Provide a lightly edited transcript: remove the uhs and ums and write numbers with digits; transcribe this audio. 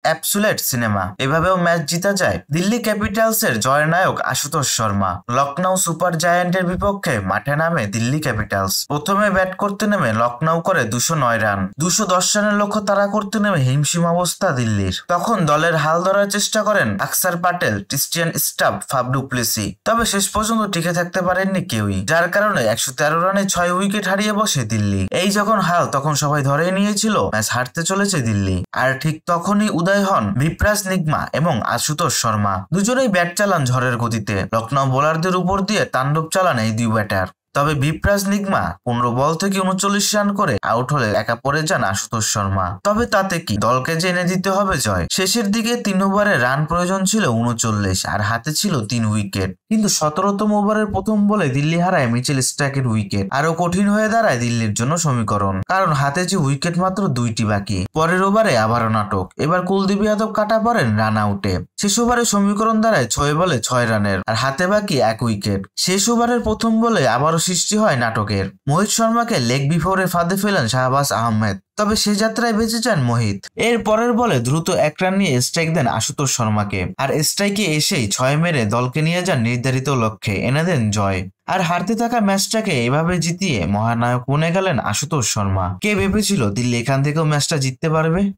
Absolute cinema. এভাবেও match জিতা যায়। Delhi ক্যাপিটালসের জয়নায়ক Ashutosh Sharma. Lucknow super জায়ান্টের বিপক্ষে মাঠে নামে দিল্লি ক্যাপিটালস। প্রথমে ব্যাট করতে নেমে লখনৌ করে 209 রান। 210 রানের লক্ষ্য তাড়া করতে নেমে হিমশিম অবস্থা দিল্লির। তখন দলের হাল ধরার চেষ্টা করেন Axar Patel, Tristan Stubbs, Faf du Plessis. তবে শেষ পর্যন্ত টিকে থাকতে পারেননি কেউই, যার কারণে 113 রানে 6 উইকেট হারিয়ে বসে দিল্লি। এই যখন হাল, তখন সবাই ধরেই নিয়েছিল ম্যাচ হারতে চলেছে দিল্লি। আর ঠিক তখনই উদয় হন ভিপ্রাস নিগমা এবং আশুতোষ শর্মা। দুজনেই ব্যাট চালান ঝড়ের গতিতে। লখনৌ বোলারদের উপর দিয়ে তাণ্ডব চালান এই দুই ব্যাটার। তবে ভিপ্রাস নিগমা 15 বল থেকে 39 রান করে আউট হলে একা পড়ে যান আশুতোষ শর্মা। তবে তাতে কি, দলকে যে এনে দিতে হবে জয়। শেষের দিকে 3 ওভারে রান প্রয়োজন ছিল 39 আর হাতে ছিল 3 উইকেট। কিন্তু 17তম ওভারের প্রথম বলে দিল্লি হারায় মিচেল স্টার্কের উইকেট। আরো কঠিন হয়ে দাঁড়ায় দিল্লির জন্য সমীকরণ, কারণ হাতে যে উইকেট মাত্র 2টি বাকি। পরের ওভারে আবারও নাটক। এবার কুলদীপ যাদব কাটা পড়েন রান আউটে। শেষ ওভারে সমীকরণ দাঁড়ায় 6 বলে 6 রানের আর হাতে বাকি 1 উইকেট। শেষ ওভারের প্রথম বলে আবারও সৃষ্টি হয় নাটকের। মোহিত শর্মাকে লেগ বিফোরে ফাঁদে ফেলেন শাহবাজ আহমেদ। তবে সে যাত্রায় বেঁচে যান মোহিত। এর পরের বলে দ্রুত 1 রান নিয়ে স্ট্রাইক দেন আশুতোষ শর্মাকে। আর স্ট্রাইকে এসেই 6 মেরে দলকে নিয়ে যান নির্ধারিত লক্ষ্যে, এনে দেন জয়। আর হারতে থাকা ম্যাচটাকে এভাবে জিতিয়ে মহানায়ক বনে গেলেন আশুতোষ শর্মা। কে ভেবেছিল দিল্লি এখান থেকেও ম্যাচটা জিততে পারবে?